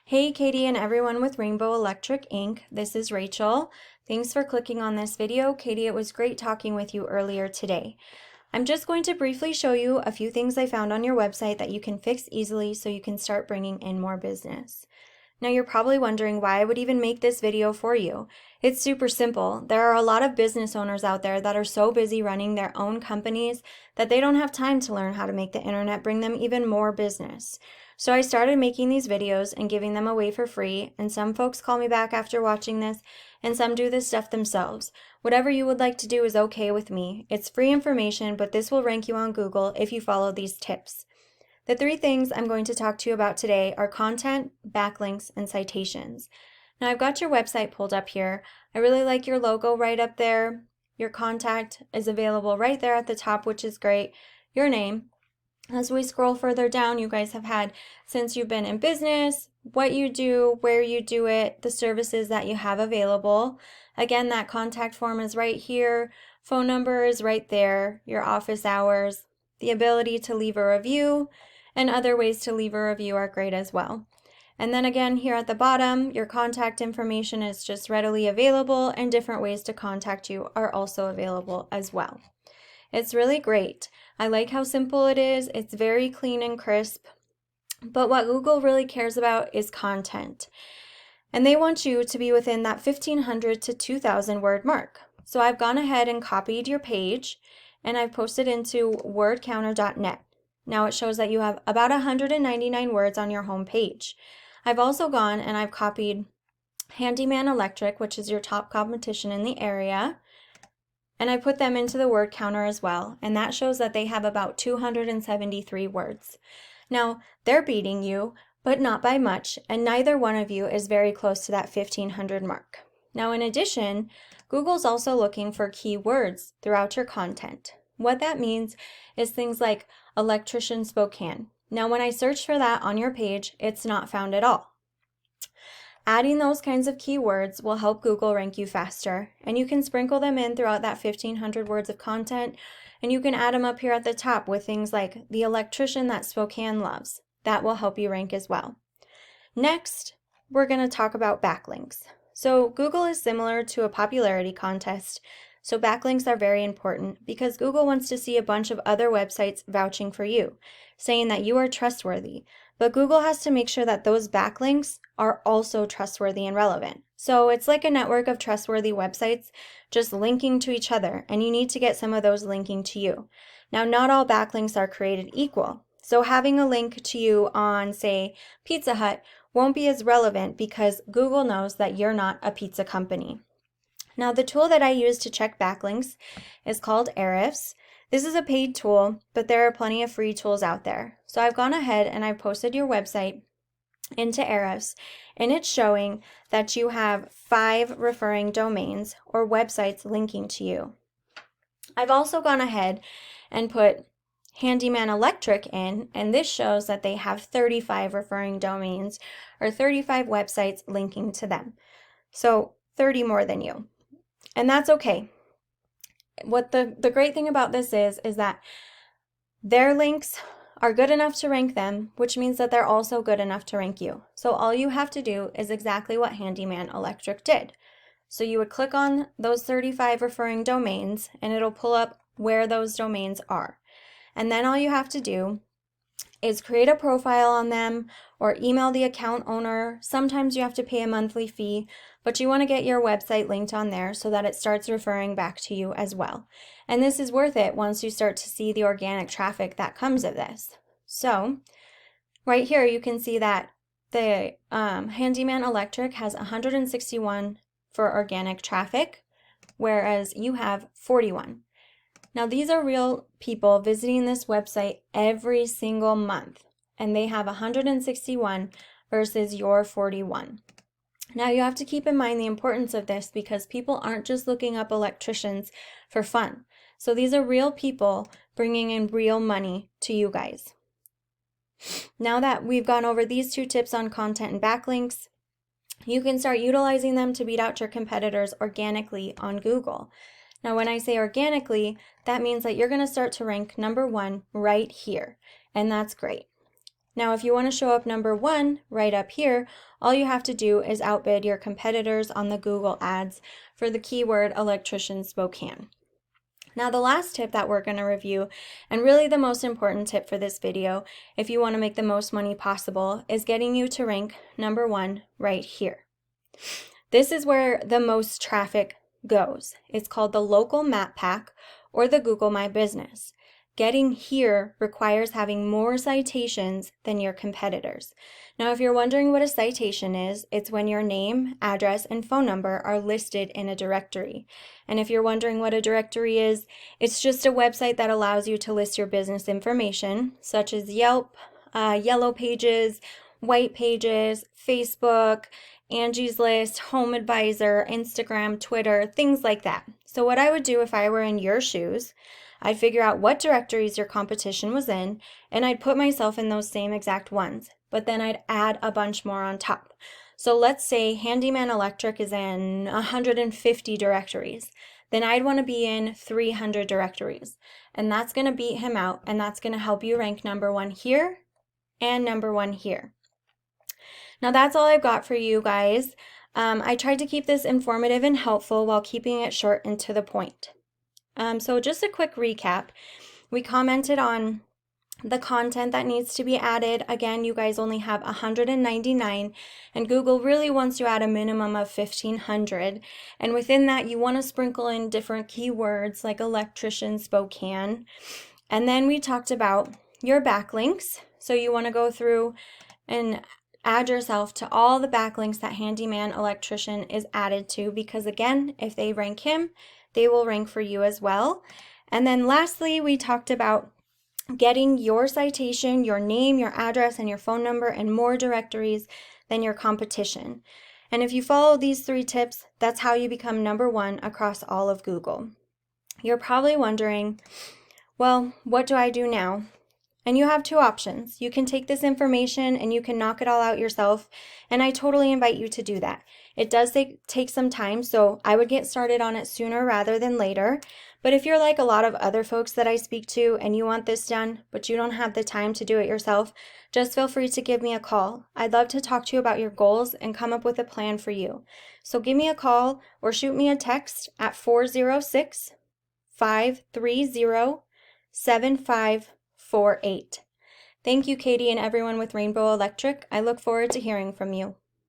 Hey Katie and everyone with Rainbow Electric Inc. This is Rachel. Thanks for clicking on this video. Katie, it was great talking with you earlier today. I'm just going to briefly show you a few things I found on your website that you can fix easily so you can start bringing in more business. Now you're probably wondering why I would even make this video for you. It's super simple. There are a lot of business owners out there that are so busy running their own companies that they don't have time to learn how to make the internet bring them even more business. So I started making these videos and giving them away for free, and some folks call me back after watching this, and some do this stuff themselves. Whatever you would like to do is okay with me. It's free information, but this will rank you on Google if you follow these tips. The three things I'm going to talk to you about today are content, backlinks, and citations. Now I've got your website pulled up here. I really like your logo right up there. Your contact is available right there at the top, which is great. Your name. As we scroll further down, you guys have had since you've been in business, what you do, where you do it, the services that you have available. Again, that contact form is right here. Phone number is right there. Your office hours, the ability to leave a review, and other ways to leave a review are great as well. And then again, here at the bottom, your contact information is just readily available, and different ways to contact you are also available as well. It's really great. I like how simple it is. It's very clean and crisp. But what Google really cares about is content. And they want you to be within that 1,500 to 2,000 word mark. So I've gone ahead and copied your page, and I've posted into wordcounter.net. Now it shows that you have about 199 words on your home page. I've also gone and I've copied Handyman Electric, which is your top competition in the area, and I put them into the word counter as well, and that shows that they have about 273 words. Now, they're beating you, but not by much, and neither one of you is very close to that 1,500 mark. Now, in addition, Google's also looking for keywords throughout your content. What that means is things like Electrician Spokane. Now, when I search for that on your page, it's not found at all. Adding those kinds of keywords will help Google rank you faster, and you can sprinkle them in throughout that 1,500 words of content, and you can add them up here at the top with things like the electrician that Spokane loves. That will help you rank as well. Next, we're going to talk about backlinks. So Google is similar to a popularity contest, so backlinks are very important because Google wants to see a bunch of other websites vouching for you, saying that you are trustworthy. But Google has to make sure that those backlinks are also trustworthy and relevant. So it's like a network of trustworthy websites just linking to each other, and you need to get some of those linking to you. Now, not all backlinks are created equal. So having a link to you on, say, Pizza Hut won't be as relevant because Google knows that you're not a pizza company. Now, the tool that I use to check backlinks is called Ahrefs. This is a paid tool, but there are plenty of free tools out there. So I've gone ahead and I've posted your website into Ahrefs, and it's showing that you have 5 referring domains or websites linking to you. I've also gone ahead and put Handyman Electric in, and this shows that they have 35 referring domains or 35 websites linking to them. So 30 more than you. And that's okay. What the great thing about this is that their links are good enough to rank them, which means that they're also good enough to rank you. So all you have to do is exactly what Handyman Electric did. So you would click on those 35 referring domains, and it'll pull up where those domains are. And then all you have to do is create a profile on them or email the account owner. Sometimes you have to pay a monthly fee, but you want to get your website linked on there so that it starts referring back to you as well. And this is worth it once you start to see the organic traffic that comes of this. So right here you can see that the Handyman Electric has 161 for organic traffic, whereas you have 41. Now, these are real people visiting this website every single month, and they have 161 versus your 41. Now, you have to keep in mind the importance of this because people aren't just looking up electricians for fun. So these are real people bringing in real money to you guys. Now that we've gone over these 2 tips on content and backlinks, you can start utilizing them to beat out your competitors organically on Google. Now, when I say organically, that means that you're going to start to rank number 1 right here, and that's great. Now, if you want to show up number 1 right up here, all you have to do is outbid your competitors on the Google Ads for the keyword Electrician Spokane. Now, the last tip that we're going to review, and really the most important tip for this video, if you want to make the most money possible, is getting you to rank number 1 right here. This is where the most traffic goes. It's called the local map pack or the Google My Business. Getting here requires having more citations than your competitors. Now, if you're wondering what a citation is, it's when your name, address, and phone number are listed in a directory. And if you're wondering what a directory is, it's just a website that allows you to list your business information, such as Yelp, Yellow Pages, White Pages, Facebook, Angie's List, Home Advisor, Instagram, Twitter, things like that. So what I would do if I were in your shoes, I'd figure out what directories your competition was in, and I'd put myself in those same exact ones, but then I'd add a bunch more on top. So let's say Handyman Electric is in 150 directories. Then I'd want to be in 300 directories, and that's going to beat him out, and that's going to help you rank number 1 here and number 1 here. Now that's all I've got for you guys. I tried to keep this informative and helpful while keeping it short and to the point. So just a quick recap. We commented on the content that needs to be added. Again, you guys only have 199, and Google really wants you at a minimum of 1,500. And within that, you want to sprinkle in different keywords like Electrician, Spokane. And then we talked about your backlinks. So you want to go through and add yourself to all the backlinks that Handyman Electrician is added to, because again, if they rank him, they will rank for you as well. And then lastly, we talked about getting your citation, your name, your address, and your phone number in more directories than your competition. And if you follow these 3 tips, that's how you become number 1 across all of Google. You're probably wondering, well, what do I do now? And you have 2 options. You can take this information and you can knock it all out yourself, and I totally invite you to do that. It does take some time, so I would get started on it sooner rather than later. But if you're like a lot of other folks that I speak to and you want this done, but you don't have the time to do it yourself, just feel free to give me a call. I'd love to talk to you about your goals and come up with a plan for you. So give me a call or shoot me a text at 406-530-7548. Thank you, Katie, and everyone with Rainbow Electric. I look forward to hearing from you.